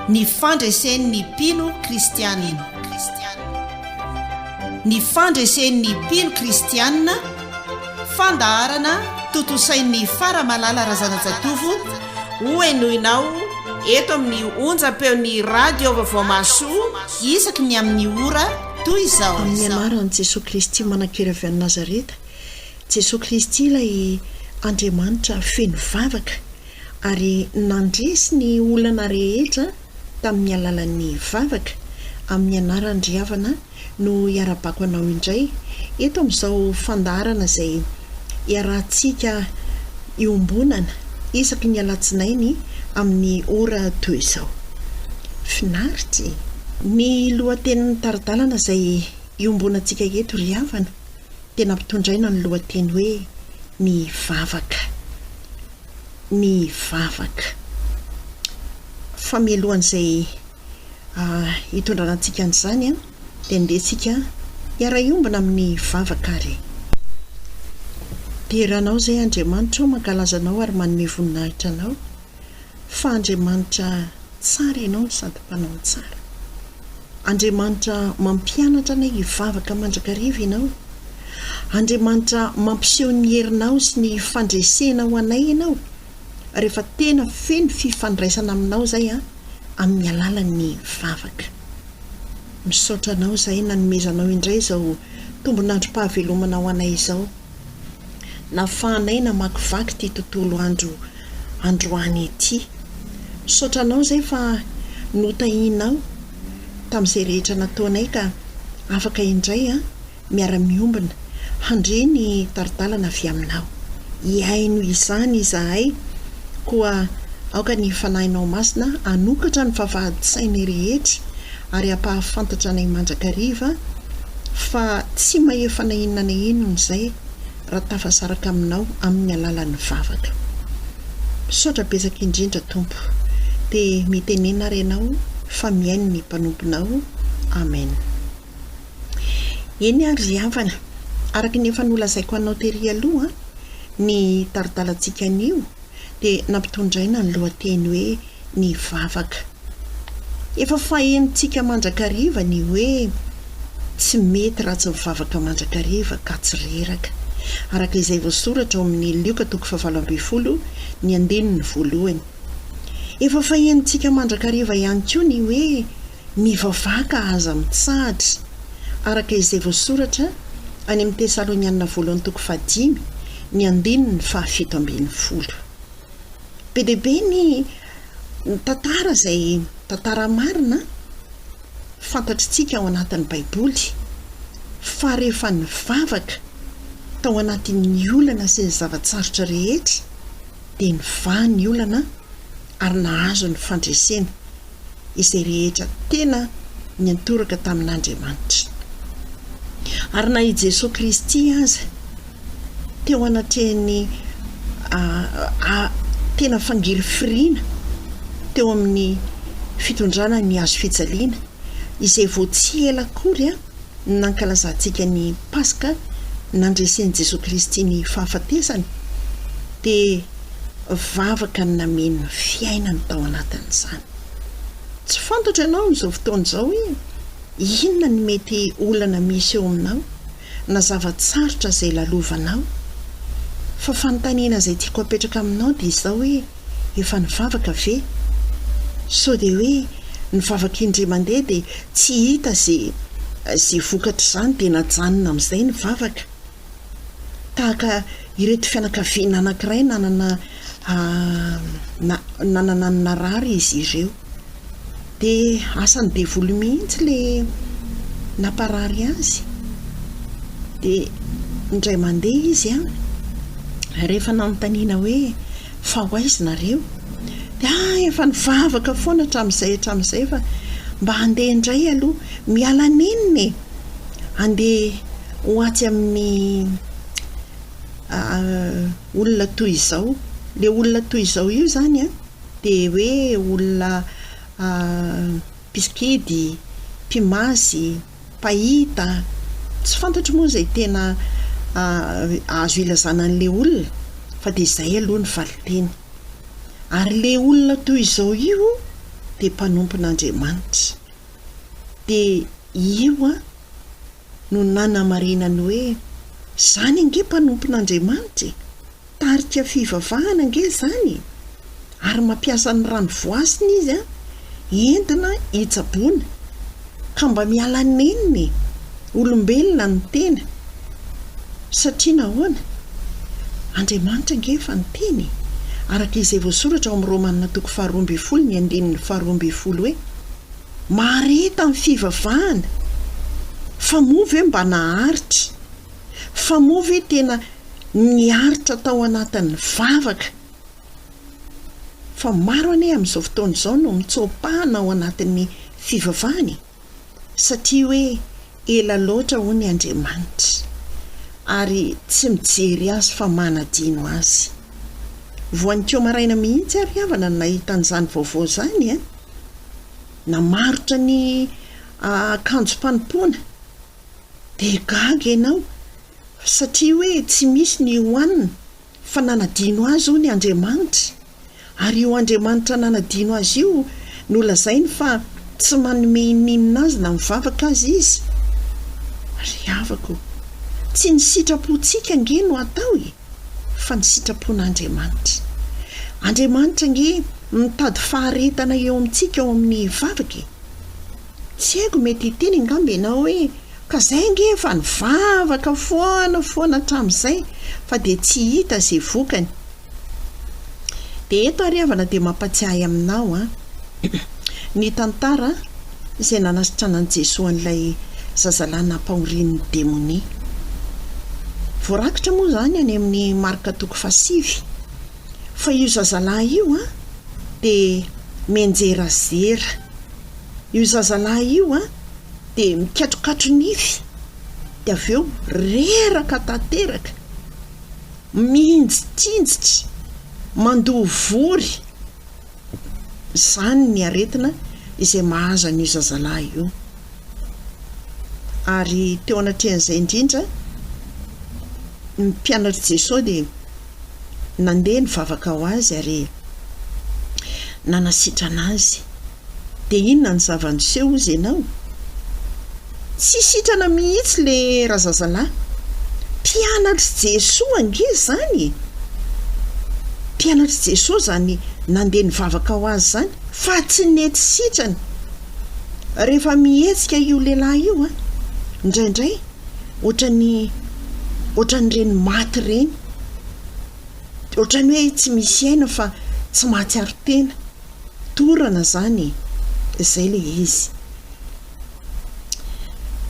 ny fandresen'ny mpino kristianina. Ny fandresen'ny mpino kristianina, fandaharana totosain'ny Faramalala R hoenoinao eto amin'ny onjam-peon'ny radio vaovao masoa isaky ny amin'ny ora toy izao. Amin'ny anaran'i Jesosy Kristy manan-kerevy an'i Nazareta, Jesosy Kristy ilay Andriamanitra feno vavaka ary nandresy ny olana rehetra tamin'ny alalan'ny vavaka. Amin'ny anaran'ny riavana no iarabako anao indray eto amin'izao fandaharana izay iarahantsika iombonana isaky ny alatsinainy amin'ny ora toy izao. Finaritsy ny lohatenin'ny taridalana izay iombonantsika eto riavana, tena ampitondraina ny lohateny hoe ny vavaka. Ny vavaka. Fa mialohan'izay hitondranantsika an'izany dia ndehantsika iara-iombona amin'ny vavaka ary. Dia ranao izay Andriamanitra mankalazanao ary manome voninahitra anao fa Andriamanitra tsara ianao sady mpanao tsara. Andriamanitra mampianatra anay hivavaka mandrakariva ianao. Andriamanitra mampiseho ny herinao sy ny fandresena ho anay ianao rehefa tena feno fifandraisana aminao izay amin'ny alalan'ny vavaka. Misaotra anao izay nanomezanao indray izao tombonandrom-pahavelomana ho anay izao. Nafahanay namakivaky ity tontolo androany ity. Misaotra anao izay fa notahinao tamin'izay rehetra nataonay ka afaka indray miara-miombona handre ny taridalana avy aminao. Iaino izany izahay koa aoka ny fanahinao masina anokatra ny vavahady-sainay rehetra ary ampahafantatra anay mandrakariva fa tsy mahefa na inona na inona izay raha tafasaraka aminao amin'ny alalan'ny vavaka. Misaotra betsaka indrindra Tompo, dia mitenena ary ianao fa miaino ny mpanomponao. Amen. Eny ary riavana, araka ny efa nolazaiko anao tery aloha ny taridalantsika anio dia nampitondraina ny lohateny hoe ny vavaka. Efa fahentsika mandrakariva ny hoe tsy mety raha tsy mivavaka mandrakariva ka tsy reraka, araka izay voasoratra ao amin'ny Lioka 7:20 ny 1:1. Efa fahentsika mandrakariva ihany koa ny hoe mivavaka aza mitsahatra, araka izay voasoratra any amin'ny Tesalonianina 2:5 ny 2:7. Be dia be ny tantara izay tantara marina fantatritsika ao anatin'ny Baiboly fa rehefa ny vavaka tao anatin'ny olana sy ny zavatsarotra rehetra dia nivaha ny olana ary nahazo ny fandresena izay rehetra tena niantoraka tamin'Andriamanitra. Ary na i Jesosy Kristy aza teo anatrehany tena fangiry firiana teo amin'ny fitondrana ny azo fijaliana izay vao tsy ela akory nankalazantsika ny Paska nandresen'i Jesosy Kristy ny fahafatesany, dia vavaka ny nameny ny fiainany tao anatin'izany. Tsy fantatra ianao n'izao fotoana izao hoe inona ny mety olana misy eo aminao na zavatsarotra izay lalovanao, fa fanontaniana izay tiako apetraka aminao dia izao hoe efa ny vavaka ve? So dia hoe ny vavaka indray mandeha dia tsy hita izay vokatra izany dia najanona amin'izay ny vavaka. Tahaka ireto fianakaviana anankiray nanana ny narary izy ireo, dia asany devoly mihitsy ilay namparary azy. Dia indray mandeha izy rehefa nanontaniana hoe fa ho aiza nareo, dia efa nivavaka foana hatramin'izay fa mba handeha indray aloha miala neniny handeha ho atsy amin'ny olona toy izao. Le olona toy izao io zany dia hoe olona piskidy, pimasy, pahita, tsy fantatro moa izay tena azo ilazana an'ilay olona, fa dia izay aloha ny valiteny. Ary le olona toy izao io dia mpanompon'Andriamanitra. Dia io no nanamarinany hoe zany ange mpanompon'Andriamanitra, tarika fivavahana ange zany, ary mampiasa ny rano voasiny izy entina hitsaboana ka mba miala neniny olombelona ny tena. Satria nahoana Andriamanitra ange efa niteny araka izay voasoratra ao amin'ny Romanina 12:12 hoe mareta ny fivavahana, fa movy hoe mba naharitra, fa movy hoe tena niharitra tao anatin'ny vavaka. Fa maro ane amin'izao fotoana izao no mitsopahana ao anatin'ny fivavahany, satria hoe ela loatra hoy Andriamanitra ary tsy mijery azy fa manadino azy. Voan'ny keo maraina mihitsy ary havana nahita an'izany vaovao zany namarotra ny akanjo mpanompoana, dia gaga ianao satria hoe tsy misy ny hohanina fa nanadino azy hoy Andriamanitra. Ary io Andriamanitra nanadino azy io no lazainy fa tsy manome ininina azy na mivavaka azy izy. Ry havako, tsy ny sitrapontsika nge no atao fa ny sitrapon'Andriamanitra. Andriamanitra nge mitady faharetana eo amintsika ao amin'ny vavaka. Tsy haiko mety hiteny angamba ianao hoe ka zay nge fa nivavaka foana hatramin'izay fa dia tsy hita izay vokany. Dia eto ary havana dia mampatsiahy aminao ny tantara izay nanasitranan'i Jesosy an'ilay zazalahy nampahorian'ny démonie. Voarakitra moa zany any amin'ny Marka 5. Fa io zazalahy io dia menjerazera. Io zazalahy io dia mikatrokatro nify, dia avy eo reraka tanteraka, mihinjitrinjitra, mandoha vory. Zany ny aretina izay mahazo an'io zazalahy io. Ary teo anatrehan'izay indrindra ny mpianatra Jesosy dia nandeha nivavaka ho azy ary nanasitrana azy. Dia inona ny zavaniseho izy ianao? Tsy sitrana mihitsy le razazalahy. Mpianatra Jesosy ange zany. Mpianatra Jesosy zany nandeha nivavaka ho azy zany, fa tsy nety sitrana. Rehefa mihetsika io lehilahy io indraindray ohatran'ireny maty ireny, ohatran'ny hoe tsy misy aina fa tsy mahatsiaro tena, torana zany. Izay le izy.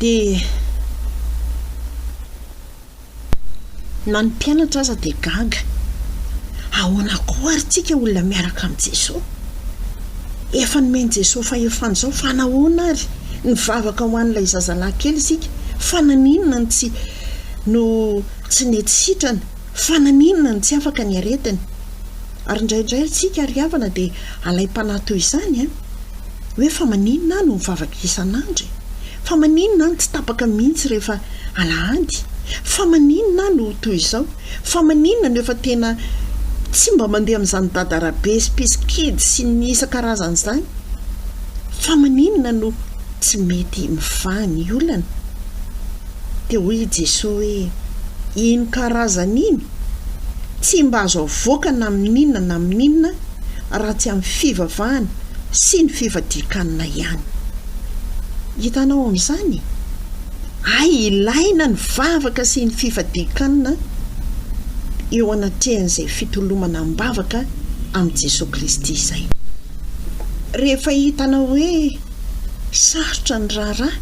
Dia na ny mpianatra aza dia gaga. Ahoana koa ary tsika olona miaraka amin'ny Jesosy? Efa nomeny Jesosy fahefana zao, fa nahoana ary nivavaka ho an'ilay zazalahy kely isika? Fa naninona ny tsy nety sitrana? Fa naninona ny tsy afaka ny aretina? Ary indraindray tsika ary havana dia alaim-panahy izany hoe fa maninona no mivavaka isan'andro? Fa maninona no tsy tapaka mihitsy rehefa alahady? Fa maninona no toy izao? Fa maninona no efa tena tsy mba mandeha amin'izany dadarabe sy piskidy sy ny isan-karazany izany? Fa maninona no tsy mety mivaha ny olana? Dia hoy Jesosy hoe ino karazany iny? Tsy mba azo avoaka na amin'inona na amin'inona raha tsy amin'ny fivavahana sy ny fivadikanina ihany. Hitanao amin'izany? Ilaina ny vavaka sy ny fivadikanina eo anatrehan'izay fitolomana am-bavaka amin'i Jesosy Kristy izay. Rehefa hitanao hoe sarotra ny raharaha,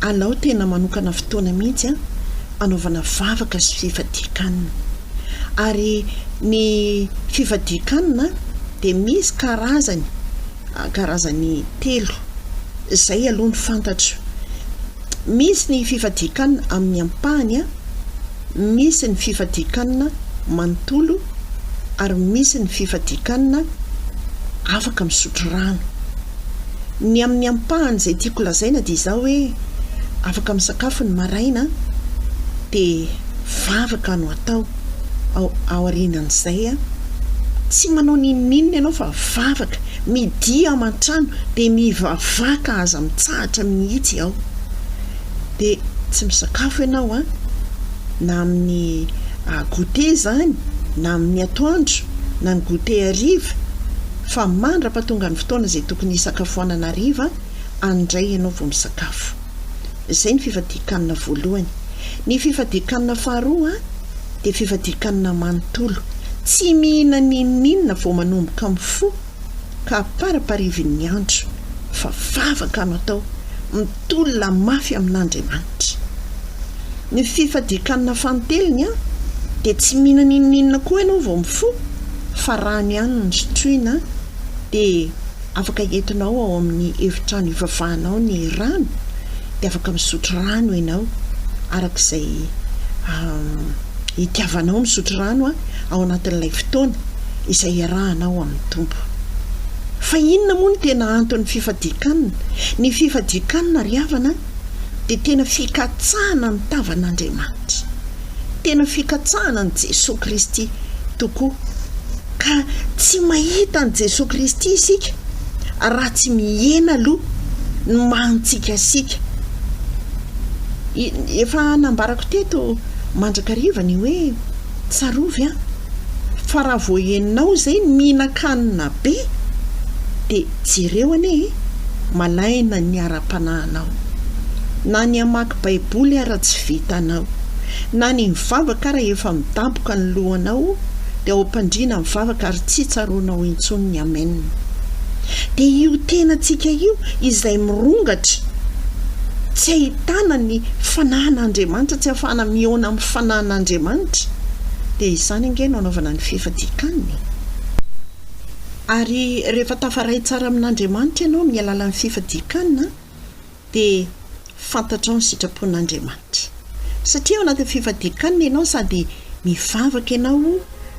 alao tena manokana fotoana mihitsy anaovana vavaka sy fivadikanina. Ary ny fivadikanina dia misy karazany 3. Izay aloha ny fantatro. Misy ny fivadikanina amin'ny ampahany, misy ny fivadikanina manontolo, ary misy ny fivadikanina afaka misotro rano. Ny amin'ny ampahany izay tiako lazaina dia izao hoe afaka misakafo ny maraina dia vavaka no atao ao aorianan'izay tsy manao ninninina ianao fa vavaka midia aman-trano dia mivavaka aza mitsahatra mihitsy ao dia tsy misakafo ianao a na amin'ny goûter zany na amin'ny atoandro na ny goûter hariva fa mandrapatonga ny fotoana izay tokony hisakafoanana hariva andray ianao vao misakafo. Izay ny fifadikanana voalohany. Ny fifadikanana faharoa dia fifadikanana manontolo. Tsy mihina ninninina vao manomboka mifo ka paraparivin'ny andro fa vavaka no atao mitolona mafy amin'Andriamanitra. Ny fifadikanana fanoteliny dia tsy mihina ninninina koa ianao vao mifo fa rano ihany no sotroina dia afaka entinao ao amin'ny efitrano ivavahanao ny rano dia afaka misotro rano ianao arak'izay itiavanao misotro rano ao anatin'ilay fotoana izay iarahanao amin'ny tompo. Fa inona moa ny tena anton'ny fifadikanana? Ny fifadikanana ry havana dia tena fikatsahana ny tavan'Andriamanitra, tena fikatsahana ny Jesosy Kristy tokoa. Ka tsy mahita ny Jesosy Kristy isika raha tsy mihena aloha ny mahantsika asika. Efa nambarako teto mandrakariva ny hoe tsarovy fa raha vao heninao izay mihinan-kanina be dia jereo anie malaina ny ara-panahinao, na ny hamaky baiboly ara tsy vitanao, na ny mivavaka raha efa midaboka ny lohanao dia ao am-pandriana mivavaka ary tsy tsaroanao intsony ny amen. Dia io tenantsika io izay mirongatra tsy ahitana ny fanahin'Andriamanitra, tsy ahafahana mihaona amin'ny fanahin'Andriamanitra, dia izany ange no anaovana ny fifadikanana. Ary rehefa tafaray tsara amin'Andriamanitra ianao amin'ny alalan'ny fifadikanana dia fantatrao ny sitrapon'Andriamanitra. Satria ao anatin'ny fifadikanana ianao sady mivavaka ianao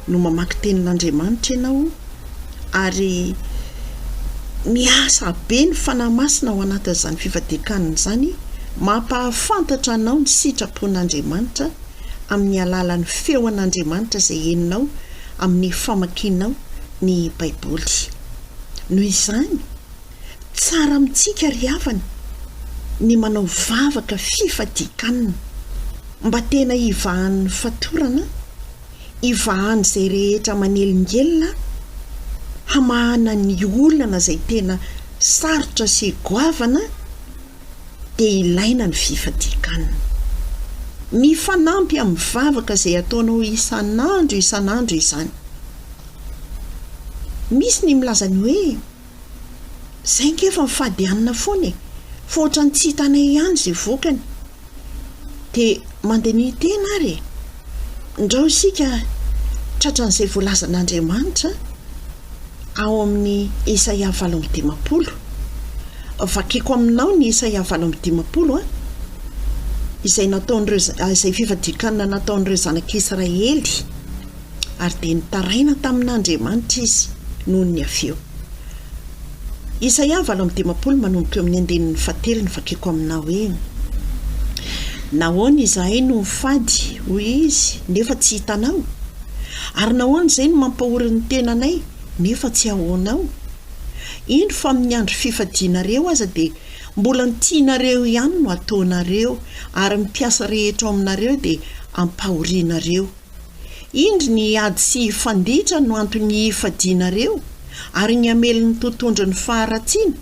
no mamaky tenin'Andriamanitra ianao ary miasa be ny fanahy masina ao anatin'izany fifadikanana izany, mampahafantatra anao ny sitrapon'Andriamanitra amin'ny alalan'ny feon'Andriamanitra izay heninao amin'ny famakianao ny baiboly. Noho izany tsara amintsika ry havana ny manao vavaka fifadikanana mba tena hivahan'ny fatorana, hivahan' izay rehetra manelingelina, hamahana ny olana izay tena sarotra sy goavana, dia ilaina ny fifadikanana. Mifanampy amin'ny vavaka izay ataonao isan'andro izany. Misy ny milaza ny hoe izay ngefa mifady anina foana fa ohatran'ny tsy hitanay ihany izay vokany, dia mandeha ny tena ary ndrao isika tratran'izay voalazan'Andriamanitra ao amin'ny Isaia 7:10. Vakiko aminao ny Isaia 7:10 izay nataon'ireo izay fifadikanana nataon'ireo zanak'Israely ary dia nitaraina tamin'Andriamanitra izy noho ny aveo. Isaia 7:10 manomboka eo amin'ny 9:7 ny vakiko aminao hoe nahoana izahay no mifady hoy izy nefa tsy hitanao, ary nahoana izay no mampahory ny tenanay nefa tsy ahoanao. Indro fa amin'ny andro fifadianareo aza dia mbola nitianareo ihany no ataonareo ary mipiasa rehetra ao aminareo dia ampahorianareo. Indro ny ady sy fanditra no antony hifadianareo ary ny amely ny tontondro ny faharatsiana.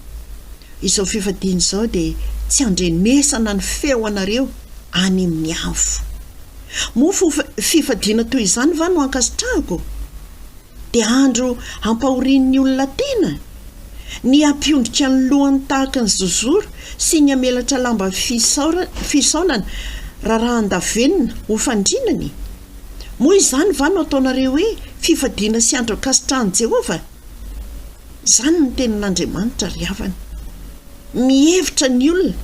Izao fifadiana izao dia tsy andrenesana ny feo anareo any amin'ny avo. Mofo fifadiana toy izany va no ankasitrahako? Dia andro ampahorian'ny olona tena, ny ampiondrika ny lohany tahaka ny zozoro sy ny amelatra lamba fisaonana rahan-davenina ho fandrinany. Moa izany va no ataonareo hoe fifadiana sy andro ankasitrahan'i Jehova? Izany ny tenin'Andriamanitra ry havana. Mihevitra ny olona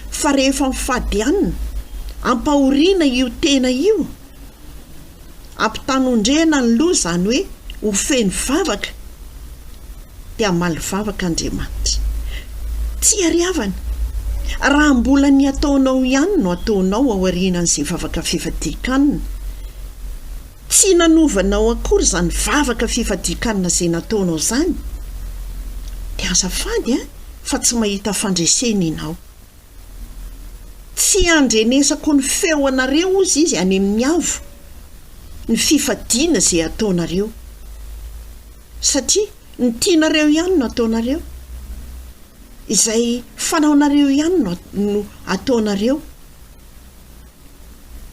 fa rehefa mifady anina, ampahoriana io tena io, ampitanondrena ny loha izany hoe ho feny vavaka, dia hamaly vavaka Andriamanitra. Tsy ary havana, raha mbola ny ataonao ihany no ataonao ao aorianan'izay vavaka fifadikanana, tsy nanovanao akory zany vavaka fifadikanina zay nataonao zany dia azafady fa tsy mahita fandresena ianao. Tsy andrenesako ny feo anareo izy any amin'ny avo ny fifadiana zay ataonareo satria ny tianareo ihany no ataonareo, izay fanaonareo ihany no ataonareo.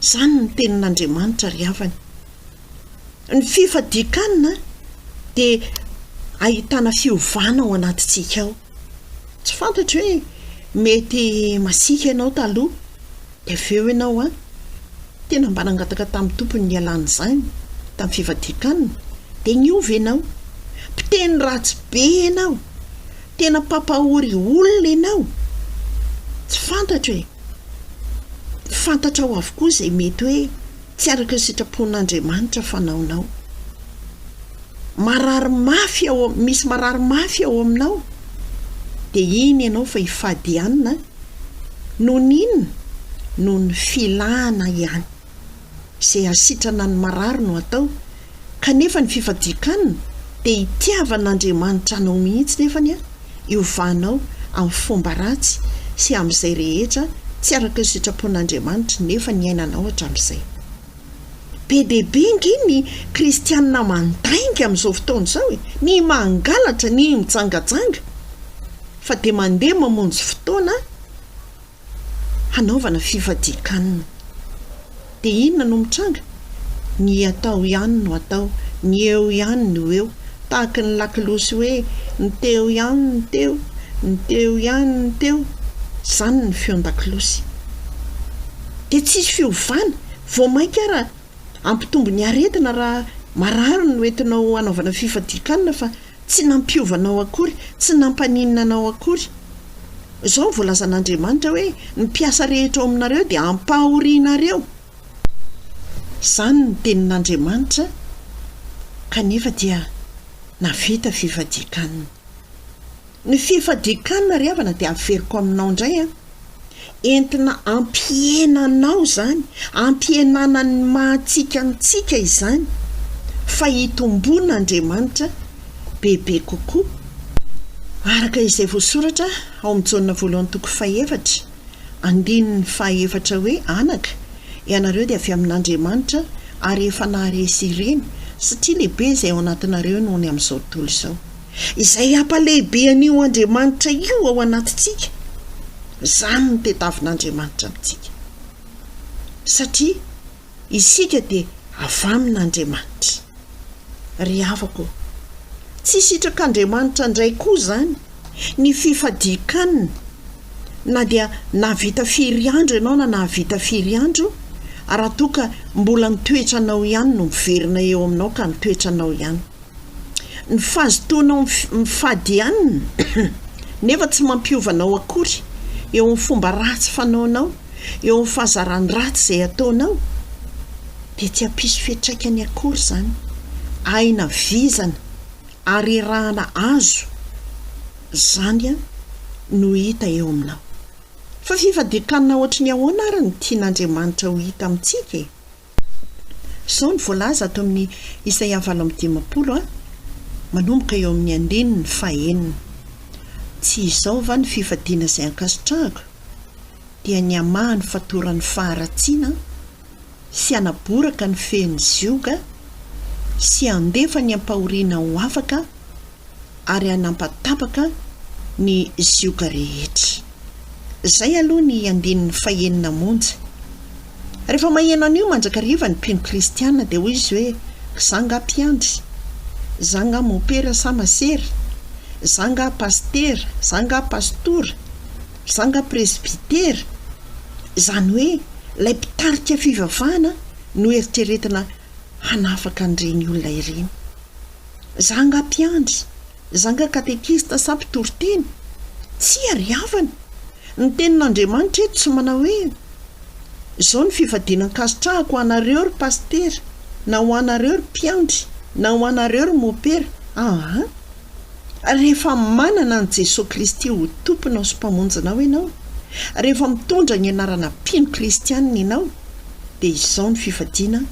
Zany ny tenin'Andriamanitra ry havany. Ny fifadikanina dia ahitana fiovana ao anatintsika ao. Tsy fantatro hoe mety masika ianao taloha dia aveo ianao tena mba nangataka tamin'ny tompony ny alana izany tamin'ny fifadikanina dia niova ianao, mpiteny ratsy be ianao, tena pampahory olona ianao. Tsy fantatro hoe fantatra ao avokoa izay mety hoe tsy araka ny sitrapon'Andriamanitra fanaonao. Marary mafy ao, misy marary mafy ao aminao dia iny ianao fa hifady ihany noho n'inona? Noho ny filana ihany izay asitrana ny marary no atao. Kanefa ny fifadikanina dia hitiavan'Andriamanitra anao mihitsy nefany iovanao amin'ny fomba ratsy sy amin'izay rehetra tsy araka ny sitrapon'Andriamanitra nefa ny ainanao hatramin'izay. Be dehibe ny kristianina mandainga amin'izao fotoana izao, ny mangalatra, ny mitsangajanga, fa dia mandeha mamonjy fotoana hanaovana fifadikanina. Dia inona no mitranga? Ny atao ihany no atao, ny eo ihany no eo, tahaka ny lakilosy hoe ny teo ihany ny teo, ny teo ihany ny teo. Zany ny feon-dakilosy. Dia tsisy fiovana, vao mainka raha ampitombo ny aretina raha marary no entinao hanaovana fifadikanina fa tsy nampiovanao akory, tsy nampaninanao akory. Izao voalazan'Andriamanitra hoe ny mpiasa rehetra ao aminareo dia ampahorianareo. Zany ny tenin'Andriamanitra, kanefa dia navita fifadikanina. Ny fifadikanina ry havana dia averiko aminao indray entina ampienanao zany, ampienana ny mahatsika antsika izany fa hitombon'Andriamanitra bebe kokoa. Araka izay voasoratra ao amin'ny Jaona 1:4 andininy 4 hoe anaka ianareo dia avy amin'Andriamanitra ary efa naharesy ireny satria lehibe izay ao anatinareo noho ny amin'izao tontolo izao. Izay ampalehibe an'io Andriamanitra io ao anatintsika, zany ny tetavin'Andriamanitra amintsika satria isika dia avy amin'Andriamanitra. Ry havako, tsy sitrak'Andriamanitra indray koa zany ny fifadikanina, na dia navita firy andro ianao na navita firy andro, raha toka mbola nitoetranao ihany no miverina eo aminao ka nitoetranao ihany. Ny fahazotoanao mifady ihany nefa tsy mampiovanao akory eo amin'ny fomba ratsy fanaonao, eo amin'ny fahazarany ratsy izay ataonao, dia tsy hampisy fiantraikany akory zany. Aina vizana ary rahana azo zany no hita eo aminao. Fa fifadikanina ohatry ny ahoana ary ny tian'Andriamanitra ho hita amintsika Izao ny voalaza ato amin'ny Isaia 40 manomboka eo amin'ny 9:5. Tsy izao va ny fifadiana izay ankasitrahako, dia ny amaha ny fatoran'ny faharatsiana sy anaboraka ny fehiny zioga sy andefa ny ampahoriana ho afaka ary anampatapaka ny zioga rehetra. Zay aloha ny 5 monja. Rehefa maheno an'io mandrakariva ny mpino kristianina dia hoy izy hoe zanga mpiandry, zanga mopera samasera, zanga pastera, zanga pastora, zanga presbitera. Zany hoe ilay mpitarika fivavahana no eritreretina hanafaka an'ireny olona ireny. Zanga mpiandry, zanga katekista sa mpitoriteny, tsy ariavana. Ny tenin'Andriamanitra eto tsy manao hoe izao ny fifadiana ankasitrahako ho anareo ry pastera, na ho anareo ry mpiandry, na ho anareo ry mopera. Rehefa manana an Jesosy Kristy ho tomponao sy mpamonjanao ianao, rehefa mitondra ny anarana mpino kristianina ianao, dia izao ny fifadiana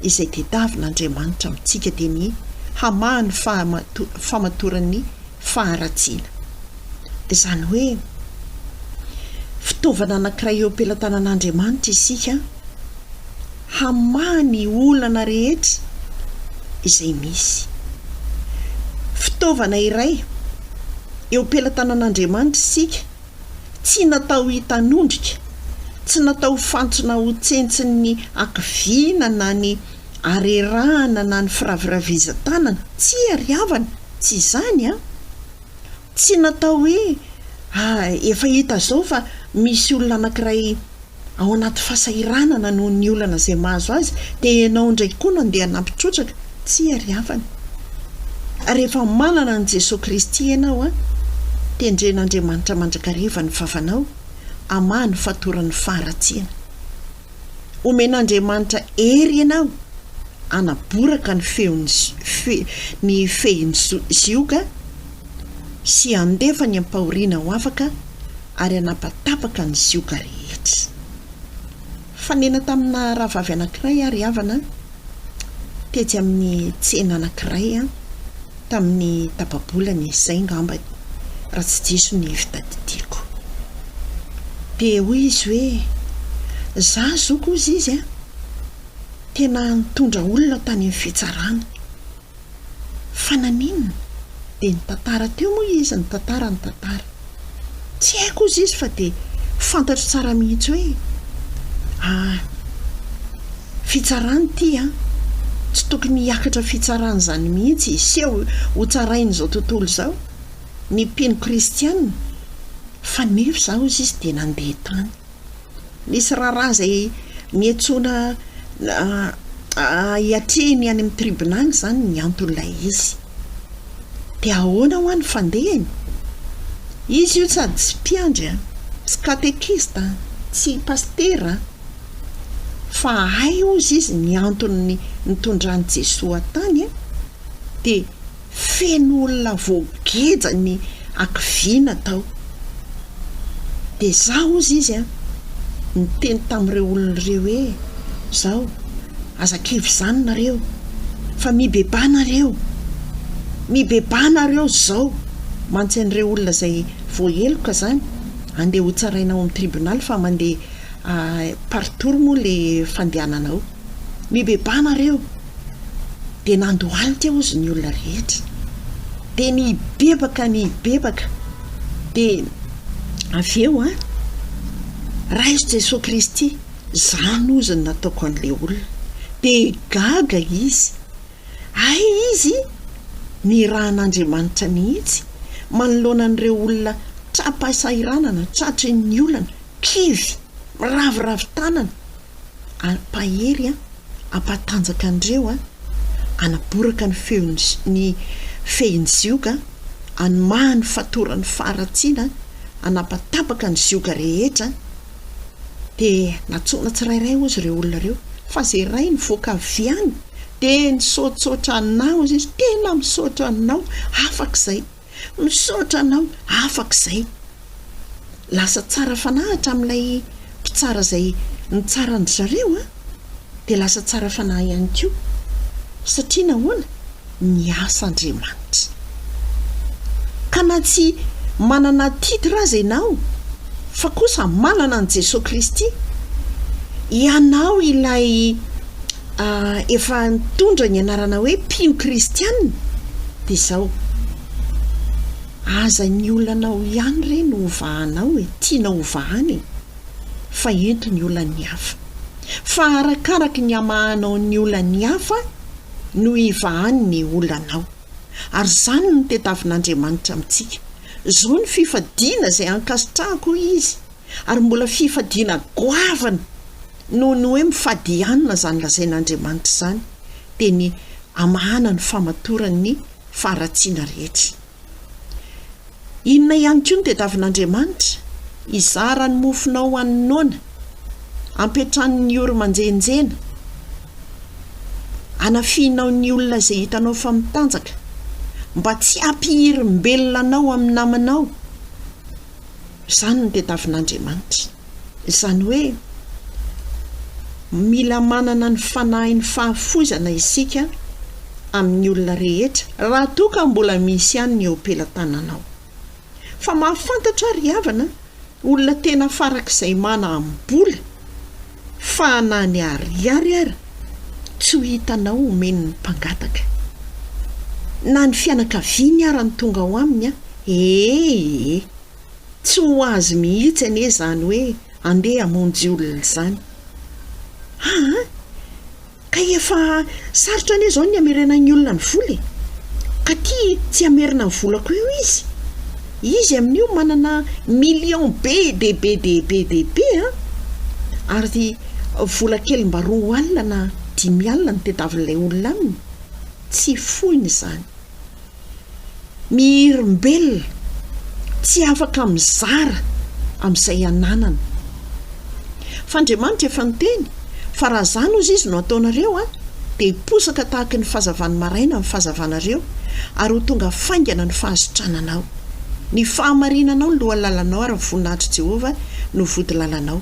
izay tediavin'Andriamanitra amintsika dia ny hamahany famatoran'ny faharatsiana. Dia izany hoe fitaovana anankiray eo am-pelantanan'Andriamanitra isika hamahany olana rehetra izay misy. Fitaovana iray eo am-pelantanan'Andriamanitra isika tsy natao hitanondrika, tsy natao fantsona ho tsentsin'ny ankiviana na ny arerahana na ny firaviravizan-tanana, tsy ariavana, tsy izany tsy natao hoe efa hita zao fa misy olona anankiray ao anaty fasahiranana noho ny olana izay mahazo azy dia ianao ndraiky koa no andeha nampitrotraka, tsy ariavana. Rehefa manana an' Jesosy Kristy ianao tendren'Andriamanitra mandrakariva ny vavanao, amahany fatoran'ny faharatsiana. Omen'Andriamanitra hery ianao anaboraka ny fehin'ny zioka sy andefa ny ampahoriana ho afaka ary anapatapaka ny zioka rehetra. Fanena tamina rahavavy anankiray ary havana tetsy amin'ny tsena anankiray tamin'ny tapabolany izay ngambany raha tsy diso ny fitadidiako. Dia hoy izy hoe za zoko izy izy tena nitondra olona tany amin'ny fitsarana fa naninona dia ny tantara teo moa izy, ny tantara tsy haiko izy fa dia fantatro tsara mihitsy hoe fitsarana ity tsy tokony hiakatra fitsarana zany mihitsy iseho ho tsarainy zao tontolo zao ny mpino kristianina, fa nefa zao izy dia nandeha tany. Nisy raharaha zay miantsona hiatrehiny any amin'ny tribonaly zany ny anton'ilay izy. Dia ahoana ho any fandehany? Izy io sady tsy mpiandry tsy katekista, tsy pastera, fa hay ozy izy ny antony nitondrany Jesosy tany dia feno olona voageja ny ankiviana tao. Dia zao ozy izy niteny tamin'ireo olona ireo hoe zao azakivy zany nareo fa mibebanareo zao, mantsy an'ireo olona zay voaheloka zany andeha ho tsarainao amin'ny tribonaly fa mandeha partour moa le fandehananao, mibebanareo. Dia nandohalika ozy ny olona rehetra dia nibebaka dia avy eo raha izy Jesosy Kristy zany ozy ny nataoko an'ilay olona dia gaga izy. Izy ny rahan'Andriamanitra mihitsy manoloana an'ireo olona trapasahiranana, tratry ny olana kivy miraviravy tanana, ampahery ampatanjaka an'ireo anaboraka ny fehin'ny zioka, anomahany fatoran'ny faharatsiana, anapatapaka ny zioka rehetra. Dia natsoina tsirairay ozy ireo olona ireo fa zay ray ny voaka aviany dia nisaotrasotra anao izy, tena misaotra anao afak'izay, misaotra anao afak'izay. Lasa tsara fanahitra amin'ilay mpitsara zay ny tsara ny zareo dia lasa tsara fanahy ihany koa satria nahoana ny as'Andriamanitra. Ka na tsy manana titra azy ianao fa kosa manana an' Jesosy Kristy, ianao ilay efa nitondra ny anarana hoe mpino kristianina, dia zao aza ny olanao ihany ireny hovahanao tiana hovahany fa ento ny olan'ny hafa, fa arakaraky ny amahanao ny olan'ny hafa no hivahany ny olanao. Ary zany no tediavin'Andriamanitra amintsika. Zao ny fifadiana izay ankasitrahako izy, ary mbola fifadiana goavana noho ny hoe mifadianina zany lazain'Andriamanitra zany, dia ny amahana ny famatoran'ny faharatsiana rehetra. Inona ihany koa ny tediavin'Andriamanitra? Izara ny mofonao anonaona, ampetrany ny oro-manjenjena, anafianao ny olona izay hitanao fa mitanjaka, mba tsy hampihirim-belona anao amin'ny namanao. Izany ny tediavin'Andriamanitra. Izany hoe mila manana ny fanahy ny fahafozana isika amin'ny olona rehetra raha toa ka mbola misy ihany ny eo am-pelantananao. Fa mahafantatra ry havana olona tena farak'izay mana ambola fa nany ariary tsy ho hitanao omeny ny mpangataka na ny fianakaviany ara ny tonga ao aminy tsy ho azy mihitsy ane zany hoe andeha hamonjy olona zany. Ka efa sarotra ane zao ny amerina ny olona ny vola ka ty tsy amerina ny volako eo izy amin'io manana million be ary vola kely mba 2 alina na 5 alina ny tetavin'ilay olona aminy tsy foiny zany. Mihirimbelona tsy afaka mizara amin'izay ananana. Fandriamanitra efa niteny fa raha zany ozy izy no ataonareo dia hiposaka tahaka ny fahazavany maraina amin'ny fahazavanareo ary ho tonga faingana ny fahazotrananao. Ny fahamarinanao ny loha lalanao ary voninahitry Jehova no vody lalanao.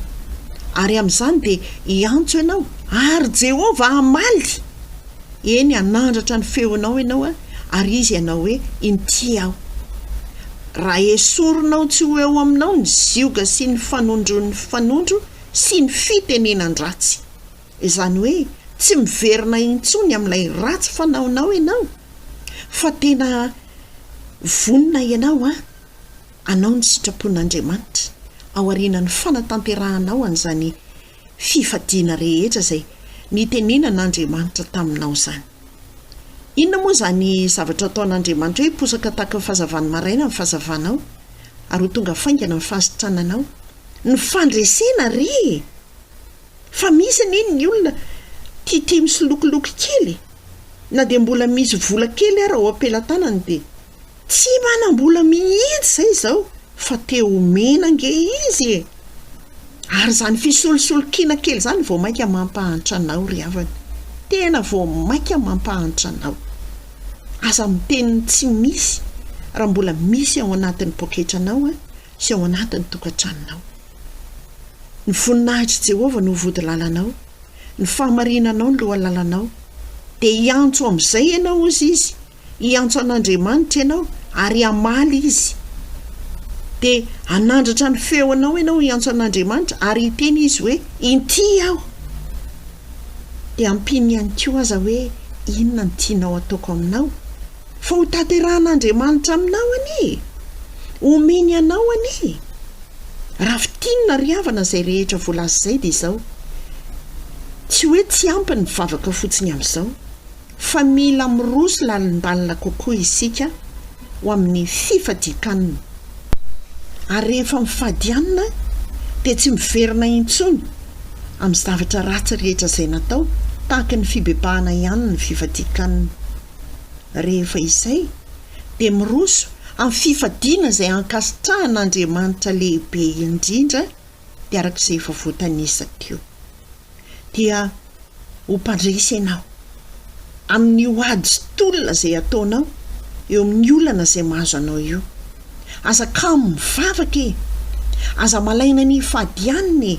Ary amin'izany dia hiantso ianao ary Jehova hamaly. Eny hanandratra ny feonao ianao ary izy ianao hoe inty aho. Raha esorinao tsy ho eo aminao ny zioga sy ny fanondro sy ny fitenenan-dratsy. Izany hoe tsy miverina intsony amin'ilay ratsy fanaonao ianao fa tena vonina ianao anao ny sitrapon'Andriamanitra ao aorianany fanatanterahanao an'izany fifadiana rehetra izay nitenenan'Andriamanitra taminao zany. Inona moa zany zavatra ataon'Andriamanitra hoe hiposaka tahaka ny fahazavany maraina amin'ny fahazavanao ary ho tonga faingana amin'ny fahazotrananao? Ny fandresena ry fa misy ny olona tia misolokoloky kely na dia mbola misy vola kely ary ao am-pelantanany dia tsy manam-bola mihitsy zay zao fa te omena nge izy ary zany fisolosolokiana kely zany vao maika mampahantra anao ry havana. Tena vao maika mampahantra anao. Aza miteny tsy misy raha mbola misy ao anatin'ny poketranao sy ao anatin'ny tokantranonao. Ny voninahitry Jehova no vody lalanao, ny fahamarinanao ny loha lalanao. Dia hiantso amin'izay ianao ozy izy, hiantso an'Andriamanitra ianao ary hamaly izy. Dia hanandratra ny feonao ianao hiantso an'Andriamanitra ary hiteny izy hoe inty aho. Dia ampiny ihany koa aza hoe inona ny tianao ataoko aminao fa ho tanterahan'Andriamanitra aminao anie, omeny anao anie. Raha fitinina ry havana izay rehetra voalaza izay dia izao tsy hoe tsy ampy ny mivavaka fotsiny amin'izao fa mila miroso lalindalina kokoa isika ho amin'ny fifadikanina. Ary rehefa mifadianina dia tsy miverina intsony amin'ny zavatra ratsy rehetra izay natao tahaka ny fibebahana ihany ny fifadikanina. Rehefa izay dia miroso amin'ny fifadiana izay ankasitrahan'Andriamanitra lehibe indrindra dia arak'izay efa voatanisako eo. Dia ho mpandresy ianao amin'ny hoady sy tolona izay ataonao eo amin'ny olana izay mahazo anao io. Aza kamo mivavaka aza malaina ny fadianina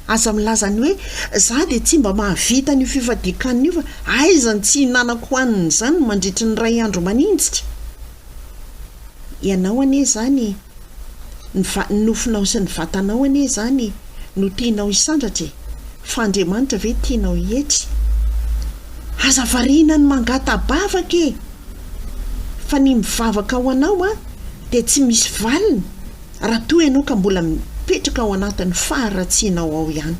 aza milazany hoe za dia tsy mba mahavita ny fifadikanina io fa aizany tsy hinanako hoaniny zany mandritry ny 2 andro manintsitra. Ianao anie zany ny nofinao sy ny vatanao anie zany no tianao hisandratra fa Andriamanitra ve tianao hietry? Aza variana ny mangatabavaka fa ny mivavaka ao anao dia tsy misy valiny raha toa ianao ka mbola mipetraka ao anatin'ny faharatsianao ao ihany.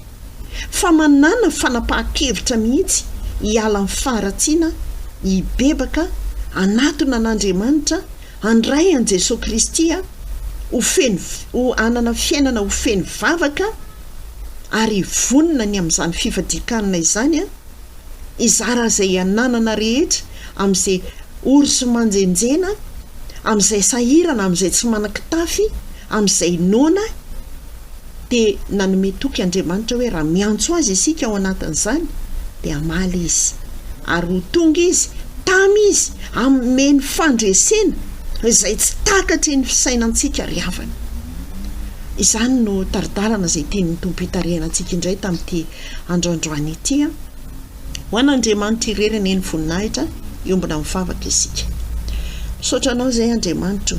Fa manana fanapahan-kevitra mihitsy hiala amin'ny faharatsiana, hibebaka anatona an'Andriamanitra, handray an' Jesosy Kristy ho anana fiainana ho feno vavaka ary vonina ny amin'izany fifadikanina izany izara izay ananana rehetra amin'izay ory sy manjenjena, amin'izay sahirana, amin'izay tsy manan-kitafy, amin'izay nona. Dia nanome toky Andriamanitra hoe raha miantso azy isika ao anatin'izany dia hamaly izy ary ho tonga izy tamy izy ameny fandresena izay tsy takatry ny fisainantsika ry havana. izany no taridalana izay tian'ny tompo hitarihana antsika indray tamin'ity androandroany ity a ho an'Andriamanitra irerana eny voninahitra iombona mivavaka isika. Misaotra anao izay Andriamanitra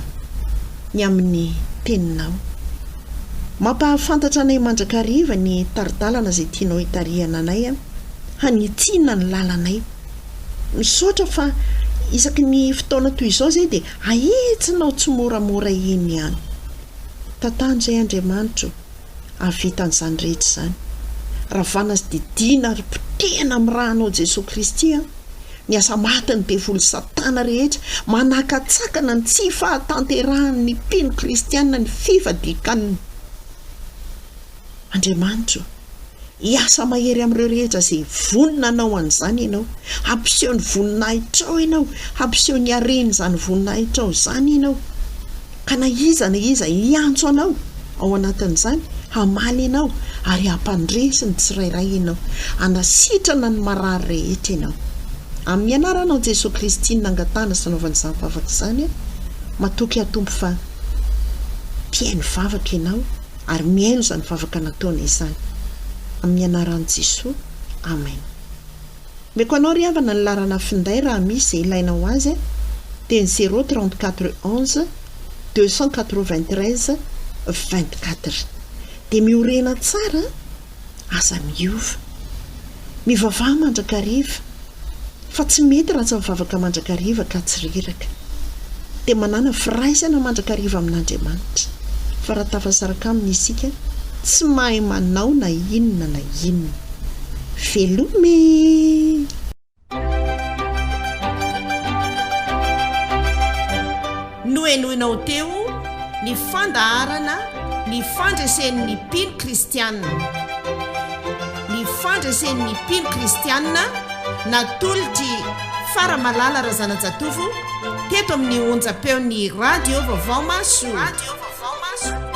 ny amin'ny teninao. Mampahafantatra anay mandrakariva ny taridalana izay tianao hitarihana anay a hanitsina ny lalanay. Misaotra fa isaky ny fotoana toy izao izay dia ahetsinao tsy moramora eny ihany. Tatany izay Andriamanitra avita an'izany rehetra izany. Ravana sy didina ary potehana amin'ny rahanao Jesosy Kristy a ny asa matiny devoly Satana rehetra manakatsakana ny tsy fahatanterahan'ny mpino kristianina ny fivadikaniny. Andriamanitra, hiasa mahery amin'ireo rehetra izay vonina anao an'izany ianao, hampiseho ny voninahitrao ianao, hampiseho ny hareny izany voninahitrao izany ianao, ka na iza hiantso anao ao anatin'izany hamaly ianao ary hampandresy ny tsirairay ianao, hanasitrana ny marary rehetra ianao. Amin'ny anaranao Jesosy Kristy nangatana sy nanaovana izany vavaka izany a, matoky atompo fa mpiaino vavaka ianao ary miaino izany vavaka nataona izany. Amin'ny anaran'i Jesosy, amen. Meko anao ry havana ny larana finday raha misy izay ilainao azy dia 034 11 293 24 dia miorena tsara aza miova, mivavaha mandrakariva fa tsy mety raha tsy mivavaka mandrakariva ka tsy riraka, dia manana firaisana mandrakariva amin'Andriamanitra. Fa raha tafasaraka aminy isika tsy mahay manao na inona na inona. Velome. Noenoinao teo ny fandaharana ny fandresen'ny mpino kristianina. Ny fandresen'ny mpino kristianina natolotry Faramalala R teto amin'ny onjam-peon'ny radio Vaovao Maso.